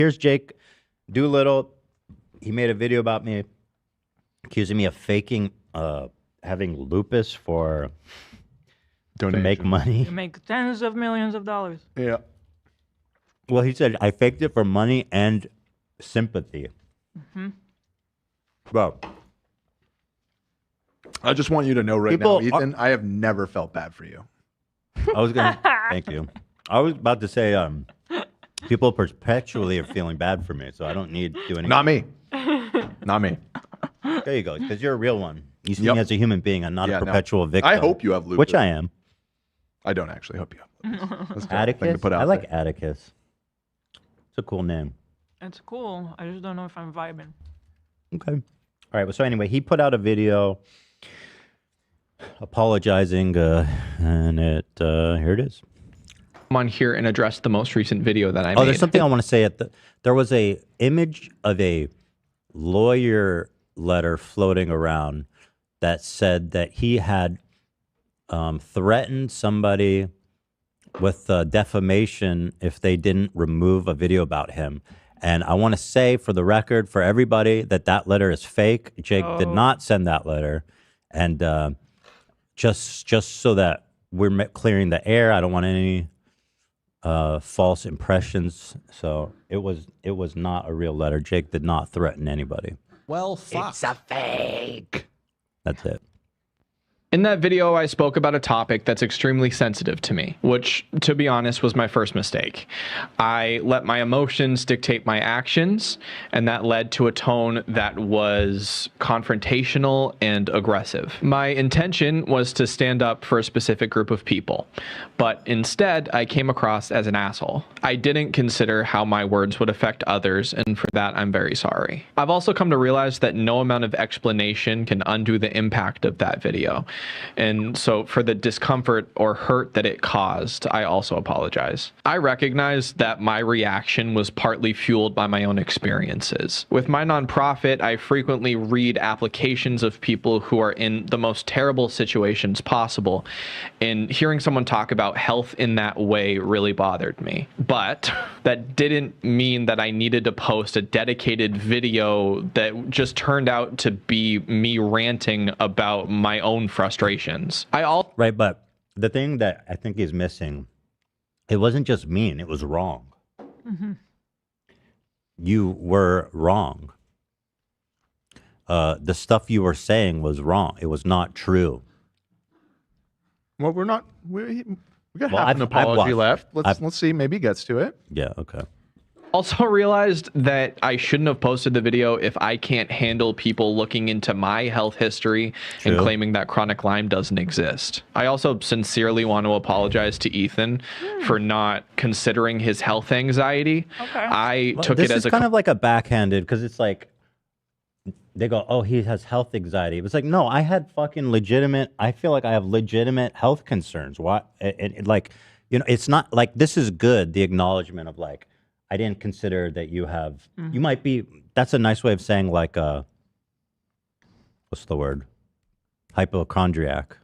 Here's Jake Doolittle. He made a video about me, accusing me of faking having lupus to make money. You make tens of millions of dollars. Yeah. Well, he said I faked it for money and sympathy. Bro, I just want you to know right now, Ethan, I have never felt bad for you. I was gonna thank you. I was about to say people perpetually are feeling bad for me, so I don't need to do anything. Not me. Not me. There you go, because you're a real one. You see me as a human being and not a perpetual victim. I hope you have lupus. Which I am. I don't actually hope you have lupus. That's a Atticus? thing to put out I like there. Atticus. It's a cool name. It's cool. I just don't know if I'm vibing. Okay. All right. Well, so anyway, he put out a video apologizing, and here it is. Come on here and address the most recent video that I made. Oh, there's something I want to say. There was a image of a lawyer letter floating around that said that he had threatened somebody with defamation if they didn't remove a video about him. And I want to say for the record, for everybody, that letter is fake. Jake did not send that letter. And just so that we're clearing the air, I don't want any false impressions. So it was not a real letter. Jake did not threaten anybody. Well, fuck. It's a fake. That's it. In that video, I spoke about a topic that's extremely sensitive to me, which, to be honest, was my first mistake. I let my emotions dictate my actions, and that led to a tone that was confrontational and aggressive. My intention was to stand up for a specific group of people, but instead, I came across as an asshole. I didn't consider how my words would affect others, and for that, I'm very sorry. I've also come to realize that no amount of explanation can undo the impact of that video. And so for the discomfort or hurt that it caused, I also apologize. I recognize that my reaction was partly fueled by my own experiences. With my nonprofit, I frequently read applications of people who are in the most terrible situations possible, and hearing someone talk about health in that way really bothered me. But that didn't mean that I needed to post a dedicated video that just turned out to be me ranting about my own frustrations. Right, but the thing that I think is missing, it wasn't just mean, it was wrong. You were wrong. The stuff you were saying was wrong. It was not true. Well, we got half an apology left. Let's see. Maybe he gets to it. Yeah, okay. Also realized that I shouldn't have posted the video if I can't handle people looking into my health history and claiming that chronic Lyme doesn't exist. I also sincerely want to apologize to Ethan for not considering his health anxiety. I took it as kind of like a backhanded, because it's like they go, oh, he has health anxiety. It was like, no, I had fucking legitimate. I feel like I have legitimate health concerns. Why? Like, you know, it's not like this is good. The acknowledgement of like, I didn't consider that you have, you might be, that's a nice way of saying like, what's the word? Hypochondriac.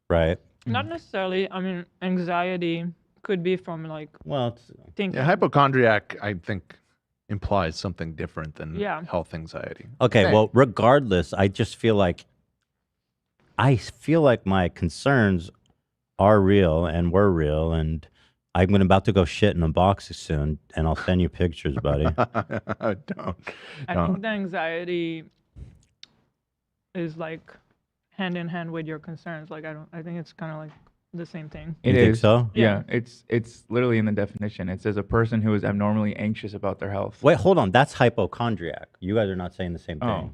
Right? Not necessarily. I mean, anxiety could be from like, thinking. Yeah, hypochondriac, I think, implies something different than health anxiety. Okay, well, regardless, I just feel like, my concerns are real and were real, and I'm about to go shit in a box soon, and I'll send you pictures, buddy. Don't. I think the anxiety is like hand in hand with your concerns. Like I think it's kind of like the same thing. You think so? Yeah, it's literally in the definition. It says a person who is abnormally anxious about their health. Wait, hold on. That's hypochondriac. You guys are not saying the same thing.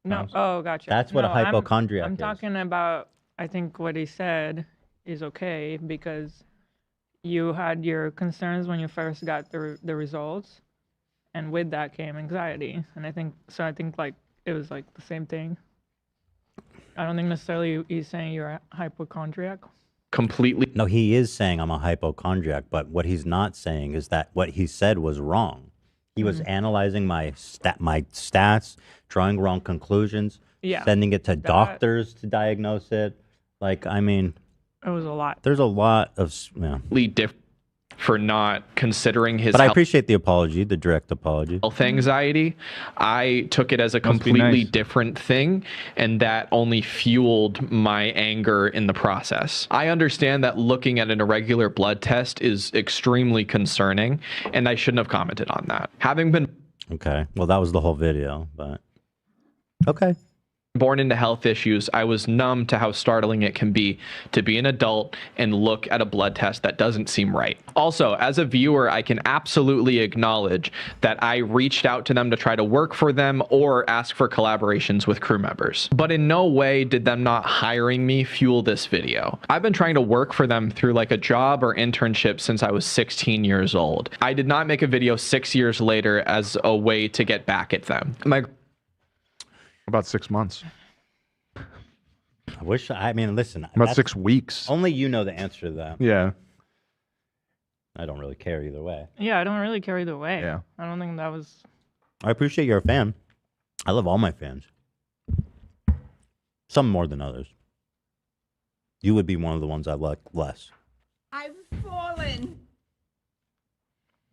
No. Oh, gotcha. That's what a hypochondriac I'm is. talking about. I think what he said is okay because you had your concerns when you first got the results, and with that came anxiety. And I think like it was like the same thing. I don't think necessarily he's saying you're a hypochondriac. Completely. No, he is saying I'm a hypochondriac, but what he's not saying is that what he said was wrong. He was analyzing my stats, drawing wrong conclusions, sending it to doctors to diagnose it. Like, I mean, it was a lot. There's a lot of for not considering his But I appreciate the apology, the direct apology. health anxiety. I took it as a completely different thing, and that only fueled my anger in the process. I understand that looking at an irregular blood test is extremely concerning, and I shouldn't have commented on that. Having been Okay, well, that was the whole video, but okay. born into health issues, I was numb to how startling it can be to be an adult and look at a blood test that doesn't seem right. Also, as a viewer, I can absolutely acknowledge that I reached out to them to try to work for them or ask for collaborations with crew members. But in no way did them not hiring me fuel this video. I've been trying to work for them through like a job or internship since I was 16 years old. I did not make a video 6 years later as a way to get back at them. About 6 months. I mean, listen. About 6 weeks. Only you know the answer to that. Yeah. I don't really care either way. Yeah, I don't really care either way. Yeah. I don't think that was. I appreciate you're a fan. I love all my fans. Some more than others. You would be one of the ones I like less. I've fallen.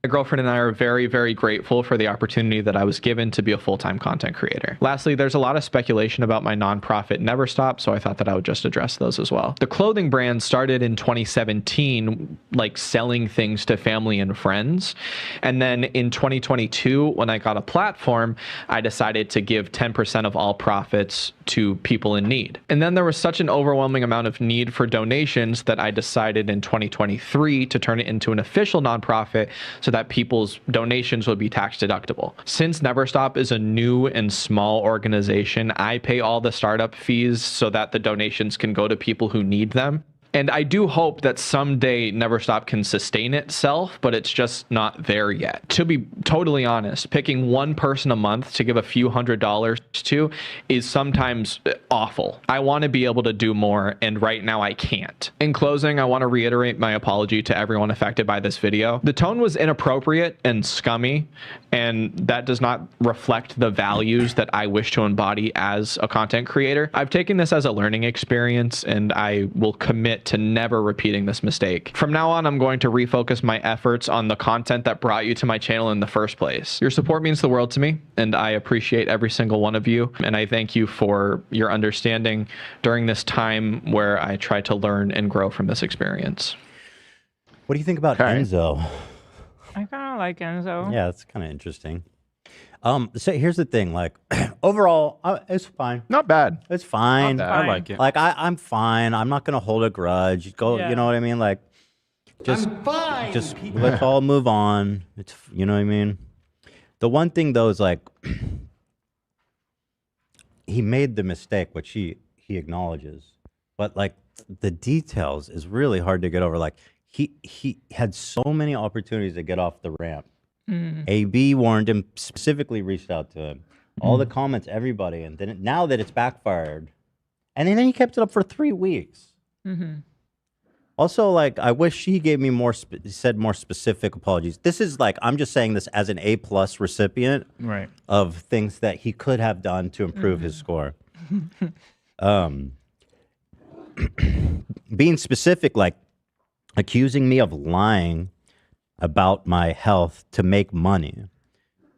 My girlfriend and I are very, very grateful for the opportunity that I was given to be a full-time content creator. Lastly, there's a lot of speculation about my nonprofit Never Stop, so I thought that I would just address those as well. The clothing brand started in 2017, like selling things to family and friends. And then in 2022, when I got a platform, I decided to give 10% of all profits to people in need. And then there was such an overwhelming amount of need for donations that I decided in 2023 to turn it into an official nonprofit so that people's donations would be tax deductible. Since Never Stop is a new and small organization, I pay all the startup fees so that the donations can go to people who need them. And I do hope that someday Never Stop can sustain itself, but it's just not there yet. To be totally honest, picking one person a month to give a few $100s to is sometimes awful. I want to be able to do more, and right now I can't. In closing, I want to reiterate my apology to everyone affected by this video. The tone was inappropriate and scummy, and that does not reflect the values that I wish to embody as a content creator. I've taken this as a learning experience, and I will commit to never repeating this mistake. From now on, I'm going to refocus my efforts on the content that brought you to my channel in the first place. Your support means the world to me, and I appreciate every single one of you. And I thank you for your understanding during this time where I try to learn and grow from this experience. What do you think about Enzo? I kind of like Enzo. Yeah, that's kind of interesting. So here's the thing, like, overall, it's fine. Not bad. It's fine. Not bad. I like it. Like, I'm fine. I'm not gonna hold a grudge. Go, Yeah. you know what I mean? Like, just, let's all move on. It's, you know what I mean? The one thing though is like, he made the mistake, which he acknowledges, but like the details is really hard to get over. Like, he had so many opportunities to get off the ramp. AB warned him, specifically reached out to him. All the comments, everybody, and then now that it's backfired, and then he kept it up for 3 weeks. Also, like, I wish he gave me said more specific apologies. This is like, I'm just saying this as an A+ recipient of things that he could have done to improve his score. Being specific, like accusing me of lying about my health to make money.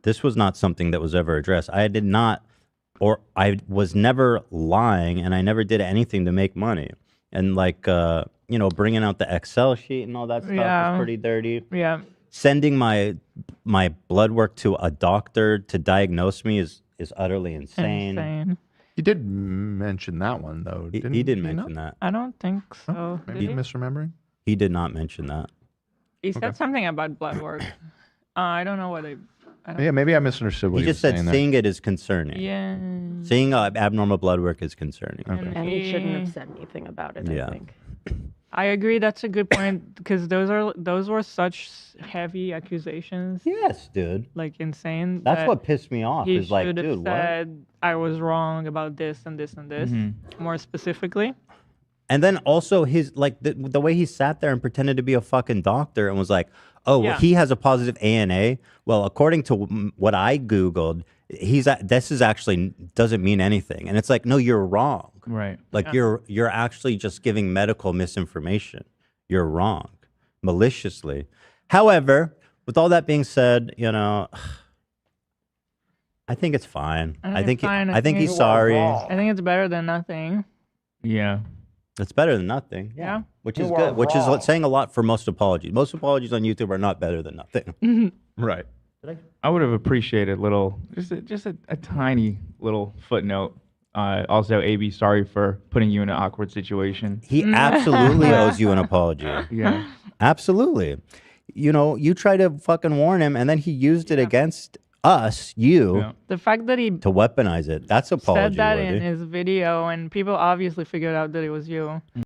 This was not something that was ever addressed. I did not, or I was never lying, and I never did anything to make money. And like, you know, bringing out the Excel sheet and all that stuff is pretty dirty. Yeah. Sending my blood work to a doctor to diagnose me is utterly insane. He did mention that one though. He did mention that. I don't think so. Maybe misremembering. He did not mention that. He said something about blood work. I don't know what I don't Yeah, maybe I misunderstood what He just was said saying seeing it is concerning. Yeah. Seeing abnormal blood work is concerning. Okay. And he shouldn't have said anything about it, Yeah. I think. I agree. That's a good point because those were such heavy accusations. Yes, dude. Like insane. That's that what pissed me off. He Is like, should have dude, what? said I was wrong about this and this and this more specifically. And then also his like the way he sat there and pretended to be a fucking doctor and was like, oh, well, he has a positive ANA. Well, according to what I Googled, this is actually doesn't mean anything. And it's like, no, you're wrong. Right. Like you're actually just giving medical misinformation. You're wrong, maliciously. However, with all that being said, you know, I think it's fine. I think he's sorry. I think it's better than nothing. Yeah. It's better than nothing. Yeah. Which is good. Which is saying a lot for most apologies. Most apologies on YouTube are not better than nothing. Right. I would have appreciated just a tiny little footnote. Also, AB, sorry for putting you in an awkward situation. He absolutely owes you an apology. Yeah. Absolutely. You know, you try to fucking warn him, and then he used it against us, you, The fact that he to weaponize it. That's apology said that worthy. in his video, and people obviously figured out that it was you.